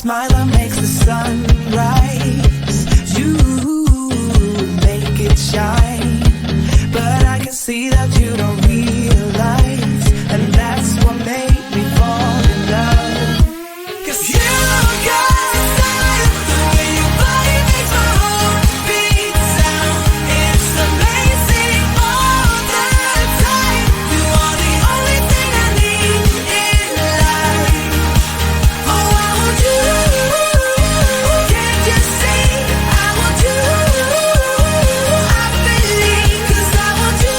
smile that makes the sun rise. You make it shine, but I can see that you don't realize, and that's what made me fall in love. 'Cause you got style, the way your body makes my heart beat sound. It's amazing all the time. You are the only thing I need in life. Oh, I want you. Can't you see? I want you. I believe, 'cause I want you.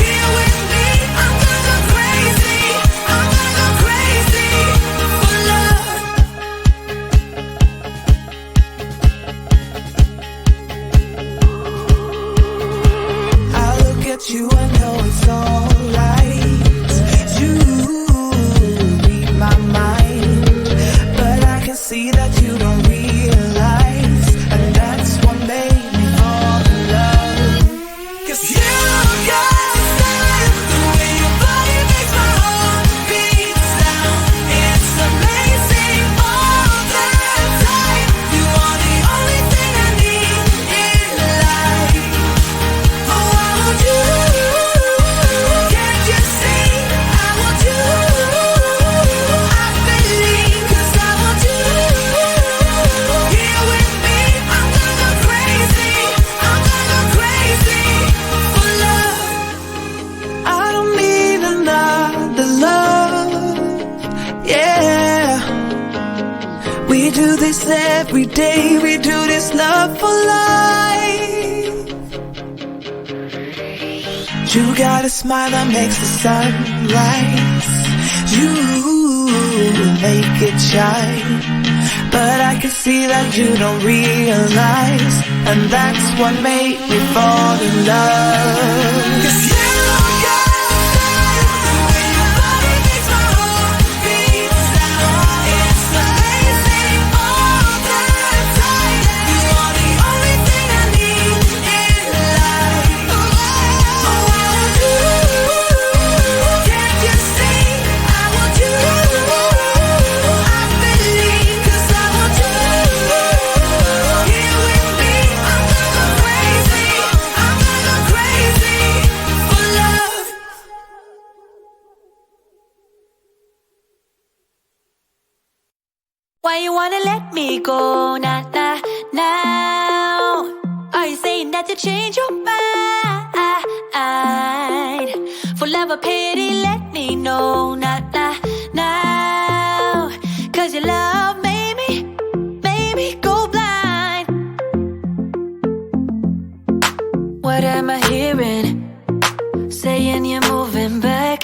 Here with me, I'm gonna go crazy. I'm gonna go crazy for love. I look at you and know it's alright. You read my mind, but I can see that you don't realize, and that's what made me fall in love. 'Cause you got style, the way your body makes my heart beat sound. It's amazing all the time. You are the only thing I need in life. Oh, I want you. Can't you see? I want you. I believe, 'cause I want you. Here with me, I'm gonna go crazy. I'm gonna go crazy for love. I don't need another love. Yeah. We do this every day. We do this love for life. You got a smile that makes the sun rise. You make it shine, but I can see that you don't realize, and that's what made me fall in love. 'Cause you got style, the way your body makes my heart beat sound. It's amazing all the time. You are the only thing I need in life. Oh, I want you. Can't you see? I want you. I believe, 'cause I want you. Here with me, I'm gonna go crazy. I'm gonna go crazy for love. Why you wanna let me go now? Are you saying that you change your mind? For love or pity, let me know now. 'Cause your love made me go blind. What am I hearing? Saying you're moving back.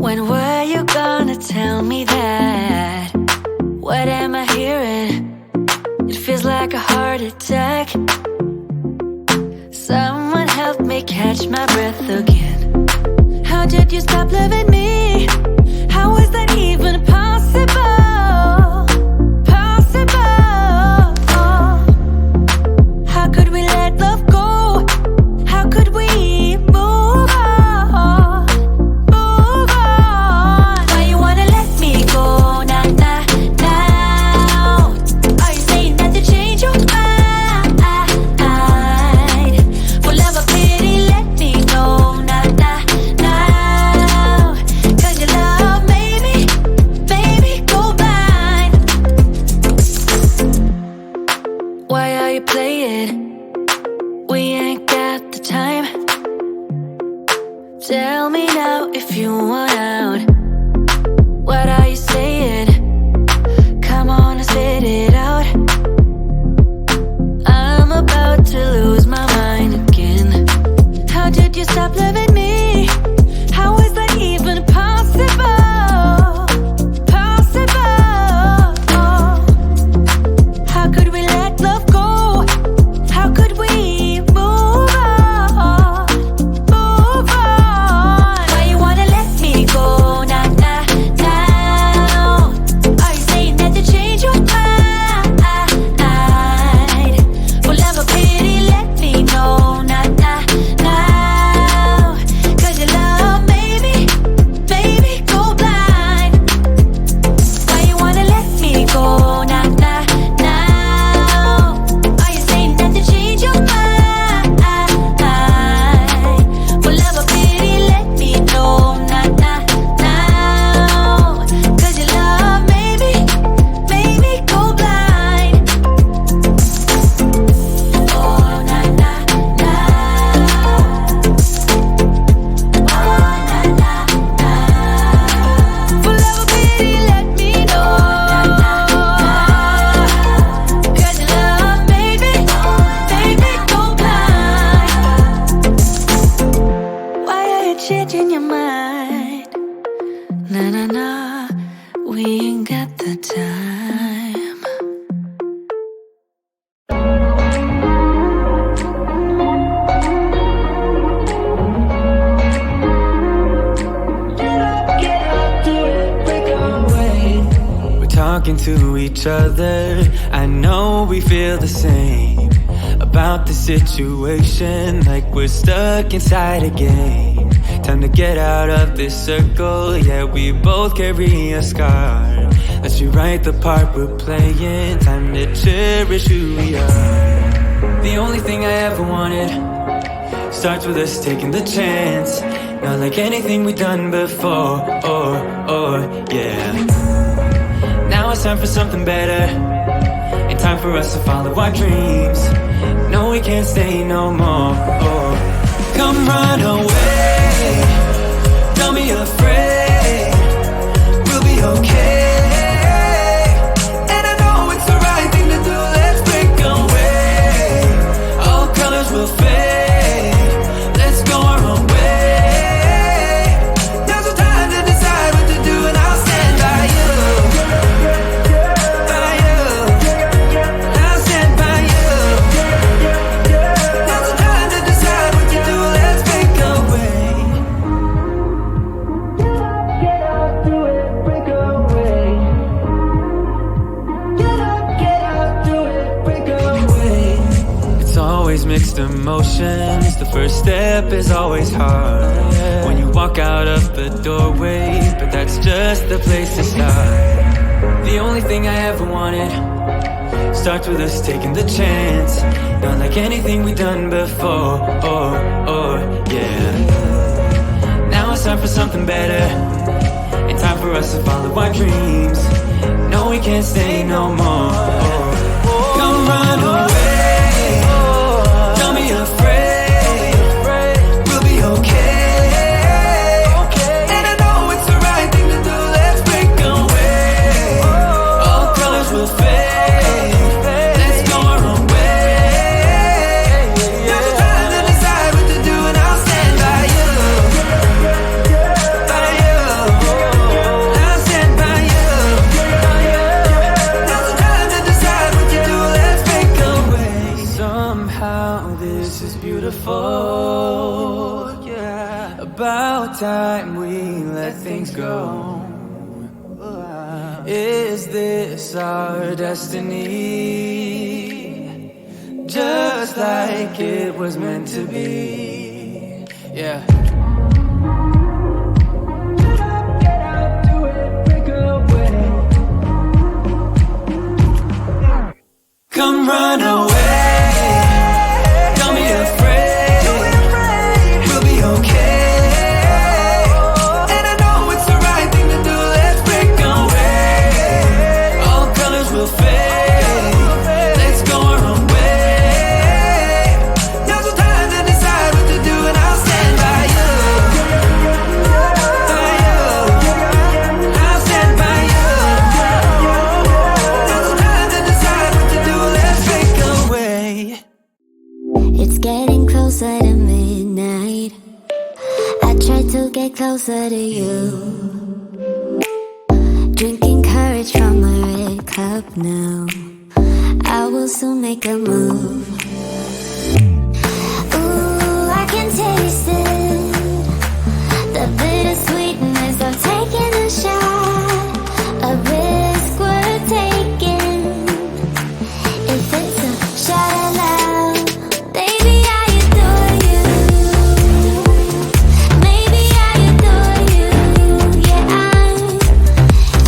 When were you gonna tell me that? What am I hearing? It feels like a heart attack. Someone help me catch my breath again. How did you stop loving me? How is that even possible? How could we let love go? How could we move on? Why you wanna let me go now? Are you saying that you change your mind? For love or pity, let me know now. 'Cause your love made me go blind. Why are you playing? We ain't got the time. Tell me now if you want out. What are you saying? Come on and spit it out. I'm about to lose my mind again. How did you stop loving me? How is that even possible? How could we let love go? How could we move on? Why you wanna let me go now? talking to each other. I know we feel the same about the situation, like we're stuck inside a game. Time to get out of this circle, yeah, we both carry a scar. Let's rewrite the part we're playing, time to cherish who we are. The only thing I ever wanted starts with us taking the chance. Not like anything we've done before, yeah. Now it's time for something better, and time for us to follow our dreams. No, we can't stay no more. Come run away, don't be afraid, we'll be okay. And I know it's the right thing to do, let's break away. All colors will fade, let's go our own way. Now's the time to decide what to do, and I'll stand by you. By you, I'll stand by you. Now's the time to decide what to do, let's break away. Get up, do it, break away. Get up, do it, break away. It's always mixed emotions, the first step is always hard. When you walk out of the doorway, but that's just the place to start. The only thing I ever wanted starts with us taking the chance. Not like anything we've done before, yeah. Now it's time for something better, and time for us to follow our dreams. No, we can't stay no more. Come run away, don't be afraid, we'll be okay. And I know it's the right thing to do, let's break away. All colors will fade, let's go our own way. Now's the time to decide what to do, and I'll stand by you. By you, I'll stand by you. Now's the time to decide what to do, let's break away. Somehow this is beautiful, yeah. About time we let things go. Is this our destiny? Just like it was meant to be, yeah. Get out, do it, break away. Come run away, don't be afraid, we'll be okay. And I know it's the right thing to do, let's break away. All colors will fade, let's go our own way. Now's the time to decide what to do, and I'll stand by you. By you, I'll stand by you. Now's the time to decide what to do, let's break away. It's getting closer to midnight. I try to get closer to you. Drinking courage from a red cup now. I will soon make a move. Ooh, I can taste it, the bittersweetness of taking a shot, a risk worth taking. If it's a shot of love, baby, I adore you. Maybe I adore you. Yeah, I'm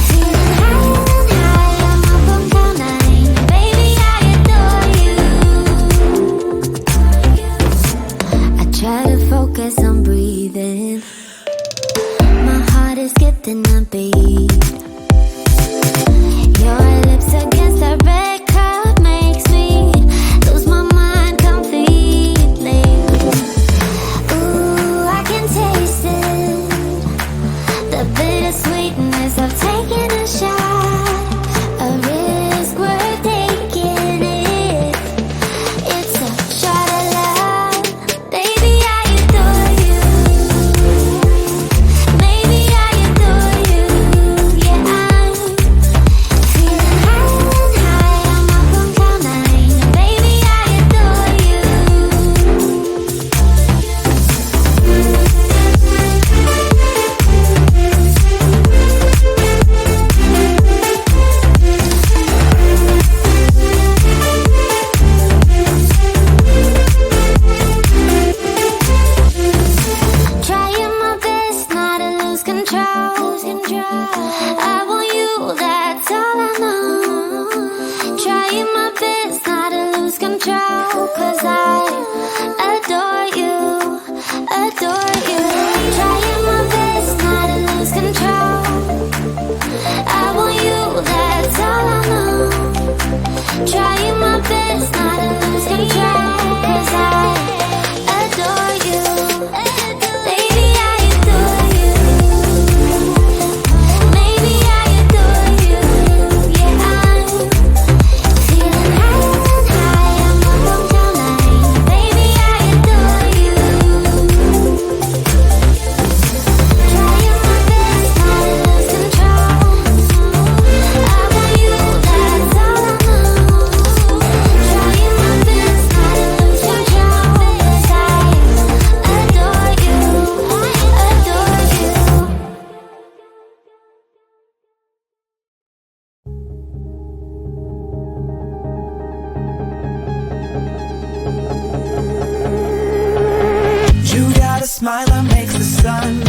feeling higher and higher. I'm up on cloud nine. Baby, I adore you. I try to focus on breathing. My heart is skipping a beat. Your lips against the red cup makes me lose my mind completely. Ooh, I can taste it, the bittersweetness of taking a shot, a risk worth taking it. It's a shot of love, baby, I adore you. Maybe I adore you. Yeah, smiler makes the sun